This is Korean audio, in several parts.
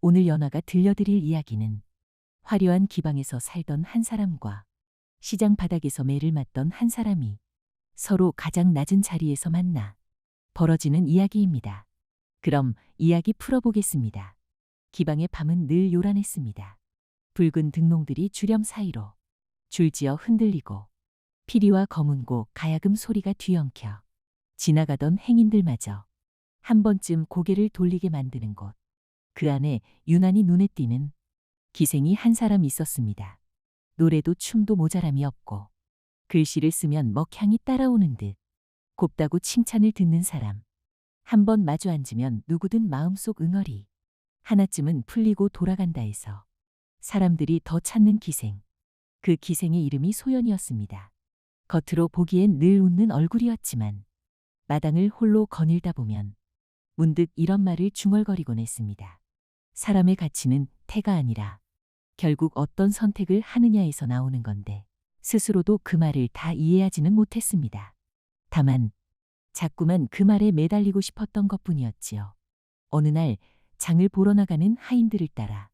오늘 연화가 들려드릴 이야기는 화려한 기방에서 살던 한 사람과 시장 바닥에서 매를 맞던 한 사람이 서로 가장 낮은 자리에서 만나 벌어지는 이야기입니다. 그럼 이야기 풀어보겠습니다. 기방의 밤은 늘 요란했습니다. 붉은 등롱들이 주렴 사이로 줄지어 흔들리고 피리와 검은고 가야금 소리가 뒤엉켜 지나가던 행인들마저 한 번쯤 고개를 돌리게 만드는 곳. 그 안에 유난히 눈에 띄는 기생이 한 사람 있었습니다. 노래도 춤도 모자람이 없고 글씨를 쓰면 먹향이 따라오는 듯 곱다고 칭찬을 듣는 사람. 한 번 마주 앉으면 누구든 마음속 응어리 하나쯤은 풀리고 돌아간다 해서 사람들이 더 찾는 기생. 그 기생의 이름이 소연이었습니다. 겉으로 보기엔 늘 웃는 얼굴이었지만 마당을 홀로 거닐다 보면 문득 이런 말을 중얼거리곤 했습니다. 사람의 가치는 태가 아니라 결국 어떤 선택을 하느냐에서 나오는 건데 스스로도 그 말을 다 이해하지는 못했습니다. 다만 자꾸만 그 말에 매달리고 싶었던 것뿐이었지요. 어느 날 장을 보러 나가는 하인들을 따라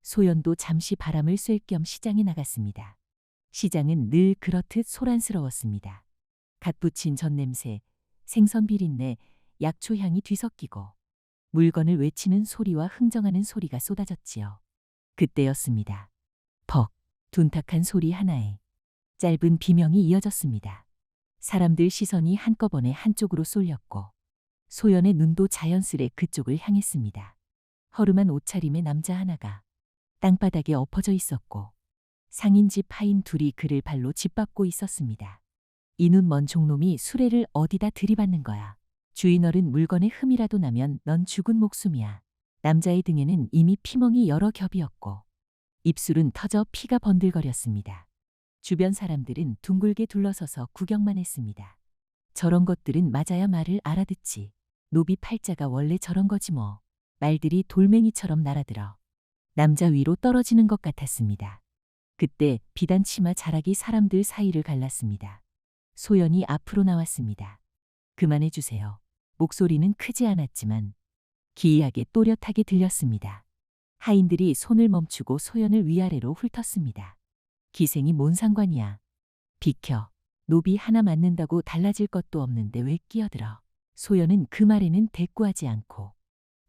소연도 잠시 바람을 쐴 겸 시장에 나갔습니다. 시장은 늘 그렇듯 소란스러웠습니다. 갓 부친 젖냄새, 생선 비린내, 약초 향이 뒤섞이고 물건을 외치는 소리와 흥정하는 소리가 쏟아졌지요. 그때였습니다. 벅, 둔탁한 소리 하나에 짧은 비명이 이어졌습니다. 사람들 시선이 한꺼번에 한쪽으로 쏠렸고 소연의 눈도 자연스레 그쪽을 향했습니다. 허름한 옷차림의 남자 하나가 땅바닥에 엎어져 있었고 상인집 하인 둘이 그를 발로 짓밟고 있었습니다. 이 눈 먼 종놈이 수레를 어디다 들이받는 거야. 주인 어른 물건에 흠이라도 나면 넌 죽은 목숨이야. 남자의 등에는 이미 피멍이 여러 겹이었고 입술은 터져 피가 번들거렸습니다. 주변 사람들은 둥글게 둘러서서 구경만 했습니다. 저런 것들은 맞아야 말을 알아듣지. 노비 팔자가 원래 저런 거지 뭐. 말들이 돌멩이처럼 날아들어 남자 위로 떨어지는 것 같았습니다. 그때 비단 치마 자락이 사람들 사이를 갈랐습니다. 소연이 앞으로 나왔습니다. 그만해 주세요. 목소리는 크지 않았지만 기이하게 또렷하게 들렸습니다. 하인들이 손을 멈추고 소연을 위아래로 훑었습니다. 기생이 뭔 상관이야. 비켜. 노비 하나 맞는다고 달라질 것도 없는데 왜 끼어들어. 소연은 그 말에는 대꾸하지 않고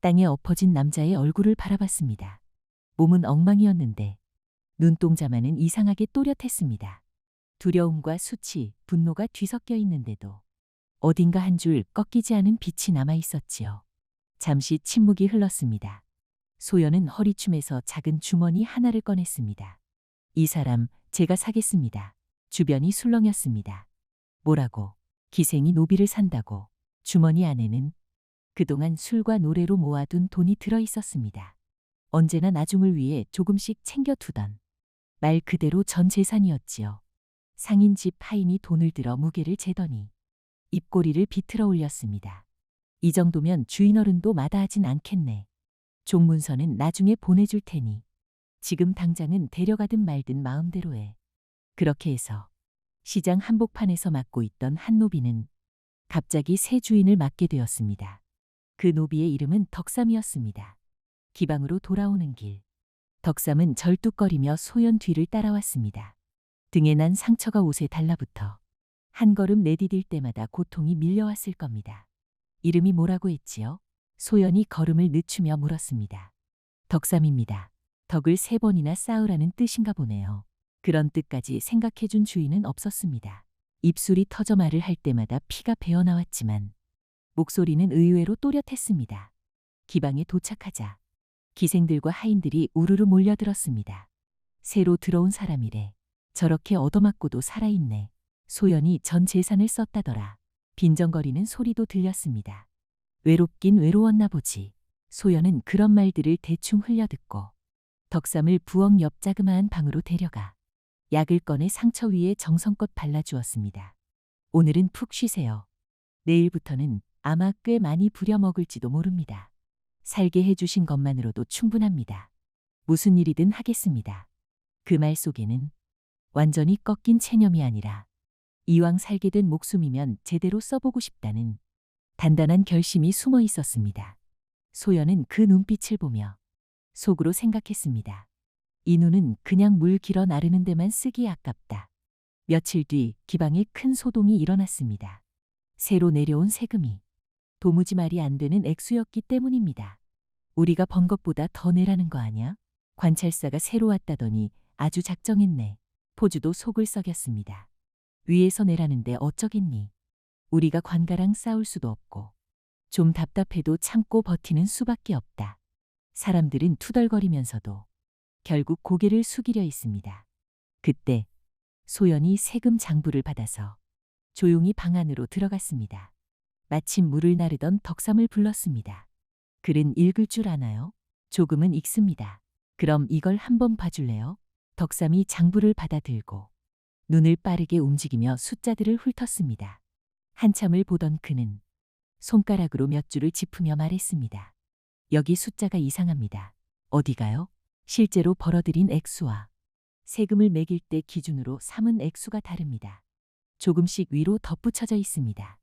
땅에 엎어진 남자의 얼굴을 바라봤습니다. 몸은 엉망이었는데 눈동자만은 이상하게 또렷했습니다. 두려움과 수치, 분노가 뒤섞여 있는데도 어딘가 한 줄 꺾이지 않은 빛이 남아 있었지요. 잠시 침묵이 흘렀습니다. 소연은 허리춤에서 작은 주머니 하나를 꺼냈습니다. 이 사람 제가 사겠습니다. 주변이 술렁였습니다. 뭐라고? 기생이 노비를 산다고. 주머니 안에는 그동안 술과 노래로 모아둔 돈이 들어 있었습니다. 언제나 나중을 위해 조금씩 챙겨두던 말 그대로 전 재산이었지요. 상인집 하인이 돈을 들어 무게를 재더니 입꼬리를 비틀어 올렸습니다. 이 정도면 주인 어른도 마다하진 않겠네. 종문서는 나중에 보내줄 테니 지금 당장은 데려가든 말든 마음대로 해. 그렇게 해서 시장 한복판에서 맡고 있던 한 노비는 갑자기 새 주인을 맡게 되었습니다. 그 노비의 이름은 덕삼이었습니다. 기방으로 돌아오는 길. 덕삼은 절뚝거리며 소연 뒤를 따라왔습니다. 등에 난 상처가 옷에 달라붙어 한 걸음 내디딜 때마다 고통이 밀려왔을 겁니다. 이름이 뭐라고 했지요? 소연이 걸음을 늦추며 물었습니다. 덕삼입니다. 덕을 3번이나 쌓으라는 뜻인가 보네요. 그런 뜻까지 생각해준 주인은 없었습니다. 입술이 터져 말을 할 때마다 피가 배어나왔지만 목소리는 의외로 또렷했습니다. 기방에 도착하자 기생들과 하인들이 우르르 몰려들었습니다. 새로 들어온 사람이래. 저렇게 얻어맞고도 살아있네. 소연이 전 재산을 썼다더라. 빈정거리는 소리도 들렸습니다. 외롭긴 외로웠나 보지. 소연은 그런 말들을 대충 흘려듣고 덕삼을 부엌 옆 자그마한 방으로 데려가 약을 꺼내 상처 위에 정성껏 발라주었습니다. 오늘은 푹 쉬세요. 내일부터는 아마 꽤 많이 부려먹을지도 모릅니다. 살게 해주신 것만으로도 충분합니다. 무슨 일이든 하겠습니다. 그 말 속에는 완전히 꺾인 체념이 아니라 이왕 살게 된 목숨이면 제대로 써보고 싶다는 단단한 결심이 숨어 있었습니다. 소연은 그 눈빛을 보며 속으로 생각했습니다. 이 눈은 그냥 물 길어 나르는 데만 쓰기 아깝다. 며칠 뒤 기방에 큰 소동이 일어났습니다. 새로 내려온 세금이 도무지 말이 안 되는 액수였기 때문입니다. 우리가 번 것보다 더 내라는 거 아냐? 관찰사가 새로 왔다더니 아주 작정했네. 포주도 속을 썩였습니다. 위에서 내라는데 어쩌겠니? 우리가 관가랑 싸울 수도 없고 좀 답답해도 참고 버티는 수밖에 없다. 사람들은 투덜거리면서도 결국 고개를 숙이려 했습니다. 그때 소연이 세금 장부를 받아서 조용히 방 안으로 들어갔습니다. 마침 물을 나르던 덕삼을 불렀습니다. 글은 읽을 줄 아나요? 조금은 읽습니다. 그럼 이걸 한번 봐줄래요? 덕삼이 장부를 받아 들고 눈을 빠르게 움직이며 숫자들을 훑었습니다. 한참을 보던 그는 손가락으로 몇 줄을 짚으며 말했습니다. 여기 숫자가 이상합니다. 어디가요? 실제로 벌어들인 액수와 세금을 매길 때 기준으로 삼은 액수가 다릅니다. 조금씩 위로 덧붙여져 있습니다.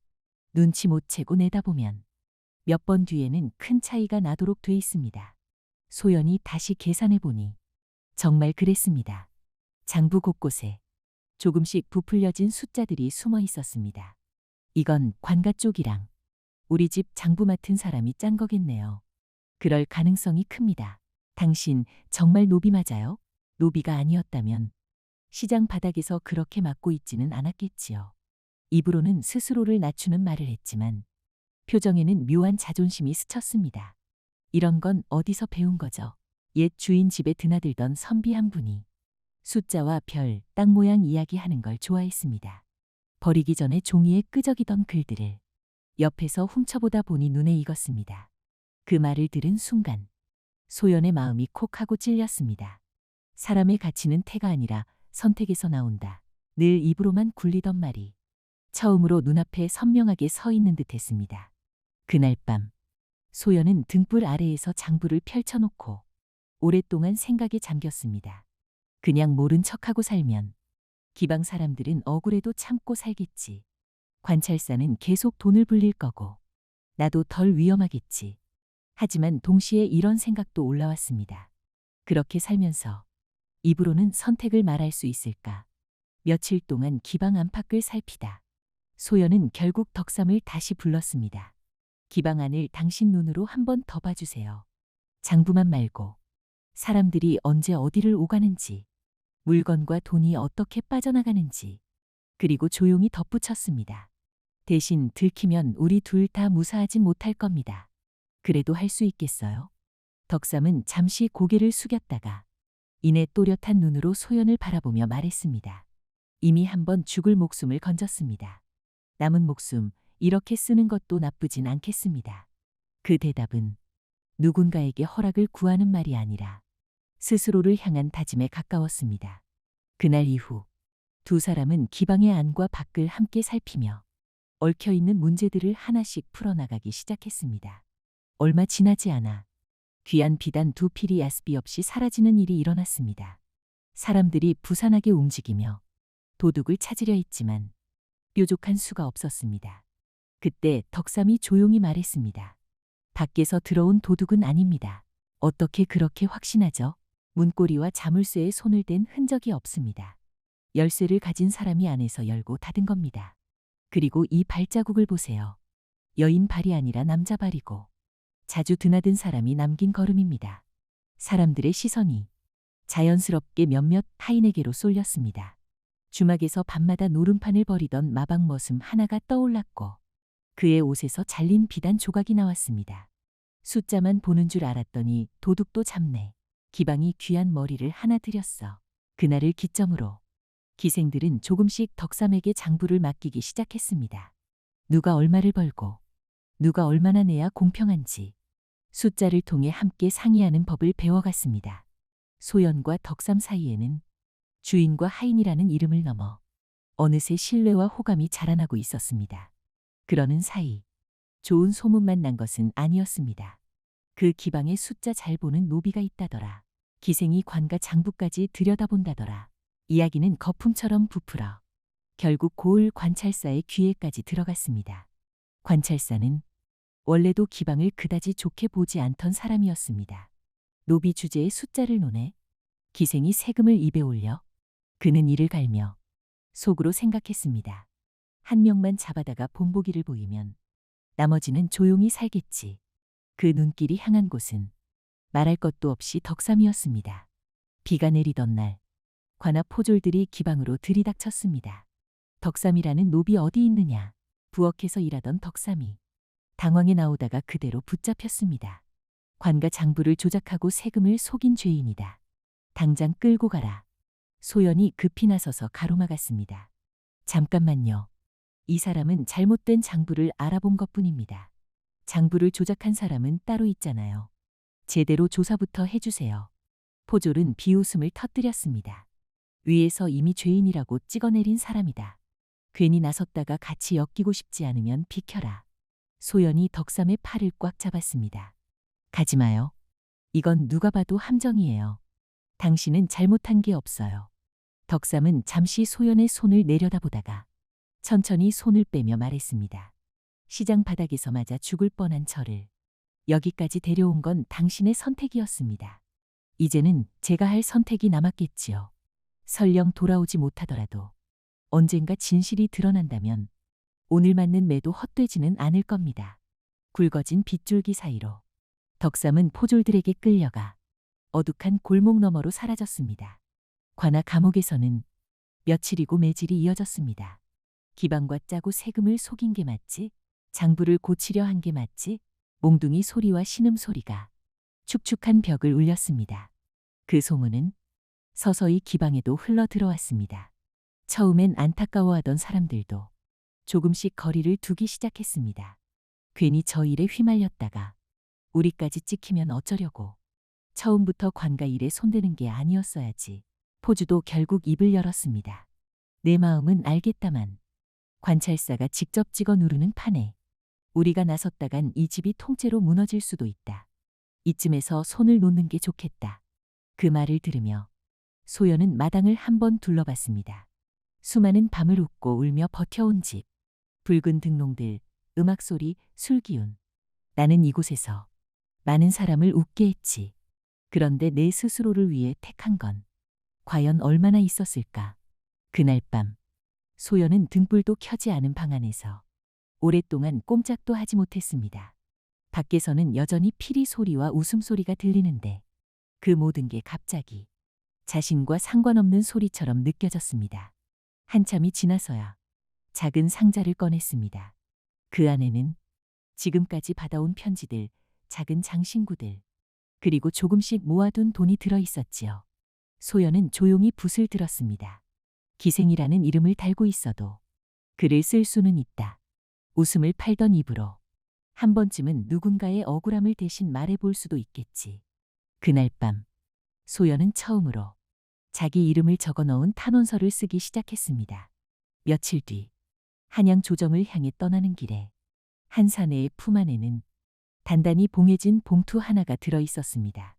눈치 못 채고 내다보면 몇 번 뒤에는 큰 차이가 나도록 돼 있습니다. 소연이 다시 계산해 보니 정말 그랬습니다. 장부 곳곳에 조금씩 부풀려진 숫자들이 숨어 있었습니다. 이건 관가 쪽이랑 우리 집 장부 맡은 사람이 짠 거겠네요. 그럴 가능성이 큽니다. 당신 정말 노비 맞아요? 노비가 아니었다면 시장 바닥에서 그렇게 맞고 있지는 않았겠지요. 입으로는 스스로를 낮추는 말을 했지만 표정에는 묘한 자존심이 스쳤습니다. 이런 건 어디서 배운 거죠? 옛 주인 집에 드나들던 선비 한 분이 숫자와 별, 땅 모양 이야기하는 걸 좋아했습니다. 버리기 전에 종이에 끄적이던 글들을 옆에서 훔쳐보다 보니 눈에 익었습니다. 그 말을 들은 순간 소연의 마음이 콕 하고 찔렸습니다. 사람의 가치는 태가 아니라 선택에서 나온다. 늘 입으로만 굴리던 말이 처음으로 눈앞에 선명하게 서 있는 듯 했습니다. 그날 밤 소연은 등불 아래에서 장부를 펼쳐놓고 오랫동안 생각에 잠겼습니다. 그냥 모른 척하고 살면 기방 사람들은 억울해도 참고 살겠지. 관찰사는 계속 돈을 불릴 거고 나도 덜 위험하겠지. 하지만 동시에 이런 생각도 올라왔습니다. 그렇게 살면서 입으로는 선택을 말할 수 있을까? 며칠 동안 기방 안팎을 살피다 소연은 결국 덕삼을 다시 불렀습니다. 기방 안을 당신 눈으로 한 번 더 봐주세요. 장부만 말고 사람들이 언제 어디를 오가는지, 물건과 돈이 어떻게 빠져나가는지, 그리고 조용히 덧붙였습니다. 대신 들키면 우리 둘 다 무사하지 못할 겁니다. 그래도 할 수 있겠어요? 덕삼은 잠시 고개를 숙였다가 이내 또렷한 눈으로 소연을 바라보며 말했습니다. 이미 한 번 죽을 목숨을 건졌습니다. 남은 목숨 이렇게 쓰는 것도 나쁘진 않겠습니다. 그 대답은 누군가에게 허락을 구하는 말이 아니라 스스로를 향한 다짐에 가까웠습니다. 그날 이후 두 사람은 기방의 안과 밖을 함께 살피며 얽혀있는 문제들을 하나씩 풀어나가기 시작했습니다. 얼마 지나지 않아 귀한 비단 두 필이 야스비 없이 사라지는 일이 일어났습니다. 사람들이 부산하게 움직이며 도둑을 찾으려 했지만 뾰족한 수가 없었습니다. 그때 덕삼이 조용히 말했습니다. 밖에서 들어온 도둑은 아닙니다. 어떻게 그렇게 확신하죠? 문고리와 자물쇠에 손을 댄 흔적이 없습니다. 열쇠를 가진 사람이 안에서 열고 닫은 겁니다. 그리고 이 발자국을 보세요. 여인 발이 아니라 남자 발이고 자주 드나든 사람이 남긴 걸음입니다. 사람들의 시선이 자연스럽게 몇몇 타인에게로 쏠렸습니다. 주막에서 밤마다 노름판을 벌이던 마방머슴 하나가 떠올랐고 그의 옷에서 잘린 비단 조각이 나왔습니다. 숫자만 보는 줄 알았더니 도둑도 잡네. 기방이 귀한 머리를 하나 들였어. 그날을 기점으로 기생들은 조금씩 덕삼에게 장부를 맡기기 시작했습니다. 누가 얼마를 벌고 누가 얼마나 내야 공평한지 숫자를 통해 함께 상의하는 법을 배워갔습니다. 소연과 덕삼 사이에는 주인과 하인이라는 이름을 넘어 어느새 신뢰와 호감이 자라나고 있었습니다. 그러는 사이 좋은 소문만 난 것은 아니었습니다. 그 기방에 숫자 잘 보는 노비가 있다더라. 기생이 관과 장부까지 들여다본다더라. 이야기는 거품처럼 부풀어 결국 고을 관찰사의 귀에까지 들어갔습니다. 관찰사는 원래도 기방을 그다지 좋게 보지 않던 사람이었습니다. 노비 주제의 숫자를 논해 기생이 세금을 입에 올려 그는 이를 갈며 속으로 생각했습니다. 한 명만 잡아다가 본보기를 보이면 나머지는 조용히 살겠지. 그 눈길이 향한 곳은 말할 것도 없이 덕삼이었습니다. 비가 내리던 날 관아 포졸들이 기방으로 들이닥쳤습니다. 덕삼이라는 노비 어디 있느냐. 부엌에서 일하던 덕삼이 당황해 나오다가 그대로 붙잡혔습니다. 관가 장부를 조작하고 세금을 속인 죄인이다. 당장 끌고 가라. 소연이 급히 나서서 가로막았습니다. 잠깐만요. 이 사람은 잘못된 장부를 알아본 것뿐입니다. 장부를 조작한 사람은 따로 있잖아요. 제대로 조사부터 해주세요. 포졸은 비웃음을 터뜨렸습니다. 위에서 이미 죄인이라고 찍어내린 사람이다. 괜히 나섰다가 같이 엮이고 싶지 않으면 비켜라. 소연이 덕삼의 팔을 꽉 잡았습니다. 가지 마요. 이건 누가 봐도 함정이에요. 당신은 잘못한 게 없어요. 덕삼은 잠시 소연의 손을 내려다보다가 천천히 손을 빼며 말했습니다. 시장 바닥에서 맞아 죽을 뻔한 저를 여기까지 데려온 건 당신의 선택이었습니다. 이제는 제가 할 선택이 남았겠지요. 설령 돌아오지 못하더라도 언젠가 진실이 드러난다면 오늘 맞는 매도 헛되지는 않을 겁니다. 굵어진 빗줄기 사이로 덕삼은 포졸들에게 끌려가 어둑한 골목 너머로 사라졌습니다. 관아 감옥에서는 며칠이고 매질이 이어졌습니다. 기방과 짜고 세금을 속인 게 맞지? 장부를 고치려 한 게 맞지? 몽둥이 소리와 신음소리가 축축한 벽을 울렸습니다. 그 소문은 서서히 기방에도 흘러 들어왔습니다. 처음엔 안타까워하던 사람들도 조금씩 거리를 두기 시작했습니다. 괜히 저 일에 휘말렸다가 우리까지 찍히면 어쩌려고. 처음부터 관가 일에 손대는 게 아니었어야지. 포주도 결국 입을 열었습니다. 내 마음은 알겠다만 관찰사가 직접 찍어 누르는 판에 우리가 나섰다간 이 집이 통째로 무너질 수도 있다. 이쯤에서 손을 놓는 게 좋겠다. 그 말을 들으며 소연은 마당을 한번 둘러봤습니다. 수많은 밤을 웃고 울며 버텨온 집. 붉은 등롱들, 음악소리, 술기운. 나는 이곳에서 많은 사람을 웃게 했지. 그런데 내 스스로를 위해 택한 건 과연 얼마나 있었을까. 그날 밤 소연은 등불도 켜지 않은 방 안에서 오랫동안 꼼짝도 하지 못했습니다. 밖에서는 여전히 피리 소리와 웃음소리가 들리는데 그 모든 게 갑자기 자신과 상관없는 소리처럼 느껴졌습니다. 한참이 지나서야 작은 상자를 꺼냈습니다. 그 안에는 지금까지 받아온 편지들, 작은 장신구들, 그리고 조금씩 모아둔 돈이 들어있었지요. 소연은 조용히 붓을 들었습니다. 기생이라는 이름을 달고 있어도 글을 쓸 수는 있다. 웃음을 팔던 입으로 한 번쯤은 누군가의 억울함을 대신 말해볼 수도 있겠지. 그날 밤 소연은 처음으로 자기 이름을 적어 넣은 탄원서를 쓰기 시작했습니다. 며칠 뒤 한양 조정을 향해 떠나는 길에 한 사내의 품 안에는 단단히 봉해진 봉투 하나가 들어 있었습니다.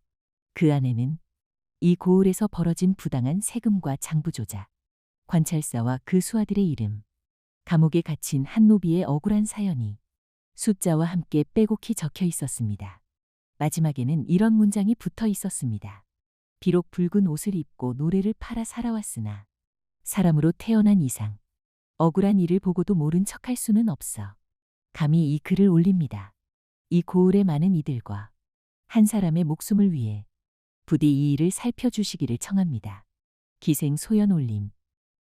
그 안에는 이 고을에서 벌어진 부당한 세금과 장부 조작, 관찰사와 그 수하들의 이름, 감옥에 갇힌 한 노비의 억울한 사연이 숫자와 함께 빼곡히 적혀 있었습니다. 마지막에는 이런 문장이 붙어 있었습니다. 비록 붉은 옷을 입고 노래를 팔아 살아왔으나 사람으로 태어난 이상 억울한 일을 보고도 모른 척할 수는 없어. 감히 이 글을 올립니다. 이 고을의 많은 이들과 한 사람의 목숨을 위해 부디 이 일을 살펴주시기를 청합니다. 기생 소연 올림.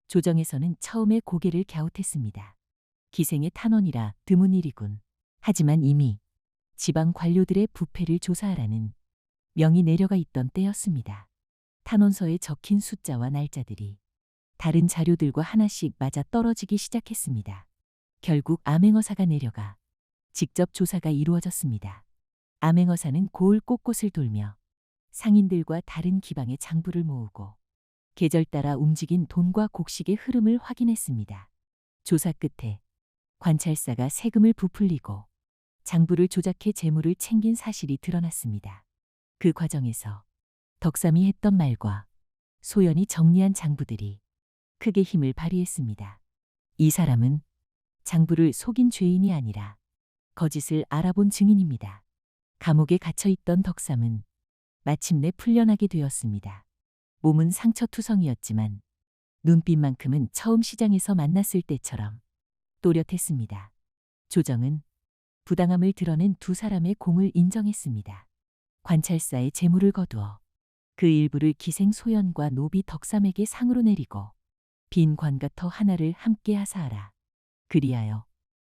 조정에서는 처음에 고개를 갸웃했습니다. 기생의 탄원이라 드문 일이군. 하지만 이미 지방 관료들의 부패를 조사하라는 명이 내려가 있던 때였습니다. 탄원서에 적힌 숫자와 날짜들이 다른 자료들과 하나씩 맞아 떨어지기 시작했습니다. 결국 암행어사가 내려가 직접 조사가 이루어졌습니다. 암행어사는 고을 곳곳을 돌며 상인들과 다른 기방의 장부를 모으고 계절 따라 움직인 돈과 곡식의 흐름을 확인했습니다. 조사 끝에 관찰사가 세금을 부풀리고 장부를 조작해 재물을 챙긴 사실이 드러났습니다. 그 과정에서 덕삼이 했던 말과 소연이 정리한 장부들이 크게 힘을 발휘했습니다. 이 사람은 장부를 속인 죄인이 아니라 거짓을 알아본 증인입니다. 감옥에 갇혀있던 덕삼은 마침내 풀려나게 되었습니다. 몸은 상처투성이었지만 눈빛만큼은 처음 시장에서 만났을 때처럼 또렷했습니다. 조정은 부당함을 드러낸 두 사람의 공을 인정했습니다. 관찰사의 재물을 거두어 그 일부를 기생 소연과 노비 덕삼에게 상으로 내리고 빈 관가터 하나를 함께 하사하라. 그리하여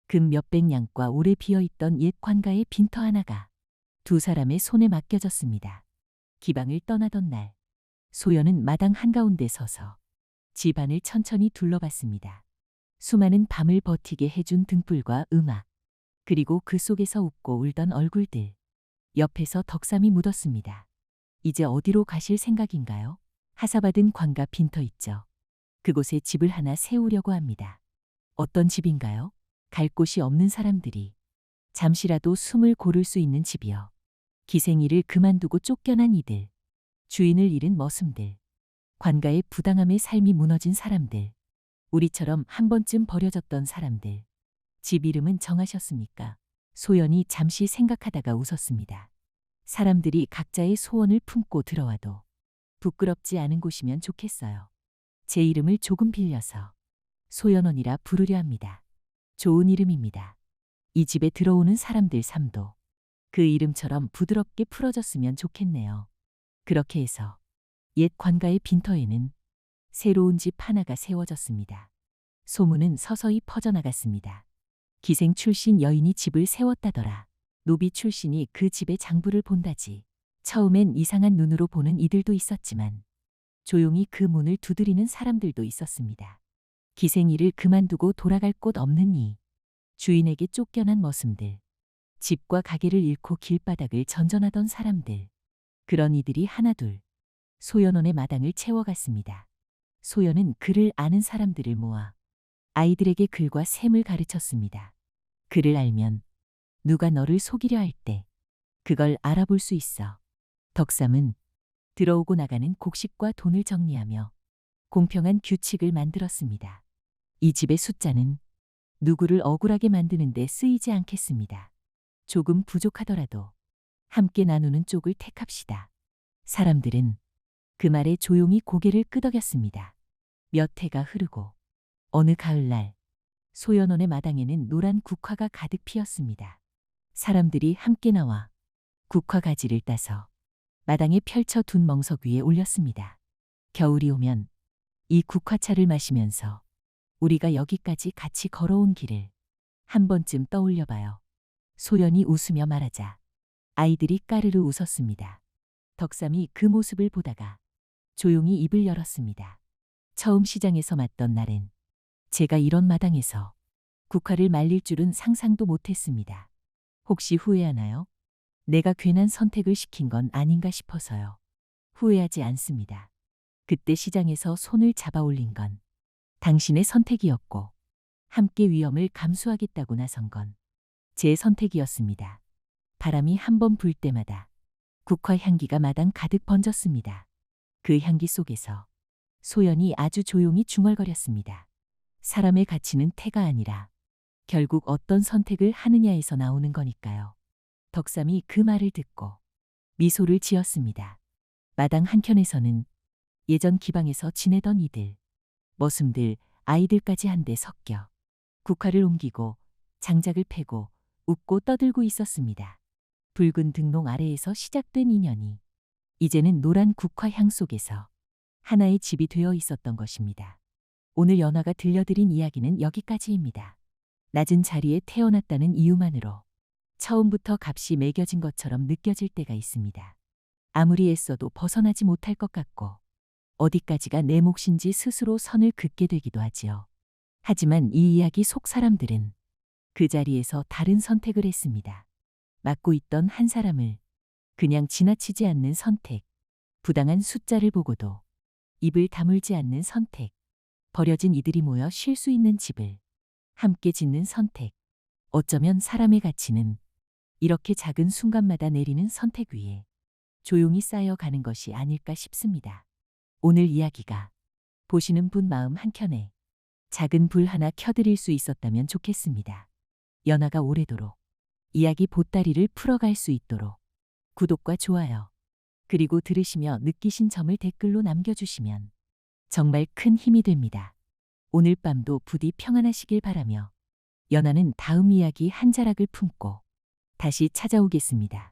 금 몇백 냥과 오래 비어있던 옛 관가의 빈터 하나가 두 사람의 손에 맡겨졌습니다. 기방을 떠나던 날 소연은 마당 한가운데 서서 집안을 천천히 둘러봤습니다. 수많은 밤을 버티게 해준 등불과 음악, 그리고 그 속에서 웃고 울던 얼굴들, 옆에서 덕삼이 묻었습니다. 이제 어디로 가실 생각인가요? 하사받은 관가 빈터 있죠. 그곳에 집을 하나 세우려고 합니다. 어떤 집인가요? 갈 곳이 없는 사람들이 잠시라도 숨을 고를 수 있는 집이요. 기생일을 그만두고 쫓겨난 이들, 주인을 잃은 머슴들, 관가의 부당함에 삶이 무너진 사람들, 우리처럼 한 번쯤 버려졌던 사람들. 집 이름은 정하셨습니까? 소연이 잠시 생각하다가 웃었습니다. 사람들이 각자의 소원을 품고 들어와도 부끄럽지 않은 곳이면 좋겠어요. 제 이름을 조금 빌려서 소연원이라 부르려 합니다. 좋은 이름입니다. 이 집에 들어오는 사람들 삶도 그 이름처럼 부드럽게 풀어졌으면 좋겠네요. 그렇게 해서 옛 관가의 빈터에는 새로운 집 하나가 세워졌습니다. 소문은 서서히 퍼져나갔습니다. 기생 출신 여인이 집을 세웠다더라. 노비 출신이 그 집의 장부를 본다지. 처음엔 이상한 눈으로 보는 이들도 있었지만 조용히 그 문을 두드리는 사람들도 있었습니다. 기생일을 그만두고 돌아갈 곳 없는 이, 주인에게 쫓겨난 머슴들, 집과 가게를 잃고 길바닥을 전전하던 사람들, 그런 이들이 하나둘 소연원의 마당을 채워갔습니다. 소연은 글을 아는 사람들을 모아 아이들에게 글과 셈을 가르쳤습니다. 글을 알면 누가 너를 속이려 할 때 그걸 알아볼 수 있어. 덕삼은 들어오고 나가는 곡식과 돈을 정리하며 공평한 규칙을 만들었습니다. 이 집의 숫자는 누구를 억울하게 만드는 데 쓰이지 않겠습니다. 조금 부족하더라도 함께 나누는 쪽을 택합시다. 사람들은 그 말에 조용히 고개를 끄덕였습니다. 몇 해가 흐르고 어느 가을날 소연원의 마당에는 노란 국화가 가득 피었습니다. 사람들이 함께 나와 국화 가지를 따서 마당에 펼쳐둔 멍석 위에 올렸습니다. 겨울이 오면 이 국화차를 마시면서 우리가 여기까지 같이 걸어온 길을 한 번쯤 떠올려봐요. 소연이 웃으며 말하자 아이들이 까르르 웃었습니다. 덕삼이 그 모습을 보다가 조용히 입을 열었습니다. 처음 시장에서 맞던 날엔 제가 이런 마당에서 국화를 말릴 줄은 상상도 못했습니다. 혹시 후회하나요? 내가 괜한 선택을 시킨 건 아닌가 싶어서요. 후회하지 않습니다. 그때 시장에서 손을 잡아 올린 건 당신의 선택이었고 함께 위험을 감수하겠다고 나선 건 제 선택이었습니다. 바람이 한 번 불 때마다 국화 향기가 마당 가득 번졌습니다. 그 향기 속에서 소연이 아주 조용히 중얼거렸습니다. 사람의 가치는 태가 아니라 결국 어떤 선택을 하느냐에서 나오는 거니까요. 덕삼이 그 말을 듣고 미소를 지었습니다. 마당 한켠에서는 예전 기방에서 지내던 이들, 머슴들, 아이들까지 한데 섞여 국화를 옮기고 장작을 패고 웃고 떠들고 있었습니다. 붉은 등롱 아래에서 시작된 인연이 이제는 노란 국화 향 속에서 하나의 집이 되어 있었던 것입니다. 오늘 연화가 들려드린 이야기는 여기까지입니다. 낮은 자리에 태어났다는 이유만으로 처음부터 값이 매겨진 것처럼 느껴질 때가 있습니다. 아무리 애써도 벗어나지 못할 것 같고 어디까지가 내 몫인지 스스로 선을 긋게 되기도 하지요. 하지만 이 이야기 속 사람들은 그 자리에서 다른 선택을 했습니다. 맡고 있던 한 사람을 그냥 지나치지 않는 선택, 부당한 숫자를 보고도 입을 다물지 않는 선택, 버려진 이들이 모여 쉴 수 있는 집을 함께 짓는 선택. 어쩌면 사람의 가치는 이렇게 작은 순간마다 내리는 선택 위에 조용히 쌓여가는 것이 아닐까 싶습니다. 오늘 이야기가 보시는 분 마음 한켠에 작은 불 하나 켜드릴 수 있었다면 좋겠습니다. 연화가 오래도록 이야기 보따리를 풀어갈 수 있도록 구독과 좋아요, 그리고 들으시며 느끼신 점을 댓글로 남겨주시면 정말 큰 힘이 됩니다. 오늘 밤도 부디 평안하시길 바라며 연아는 다음 이야기 한 자락을 품고 다시 찾아오겠습니다.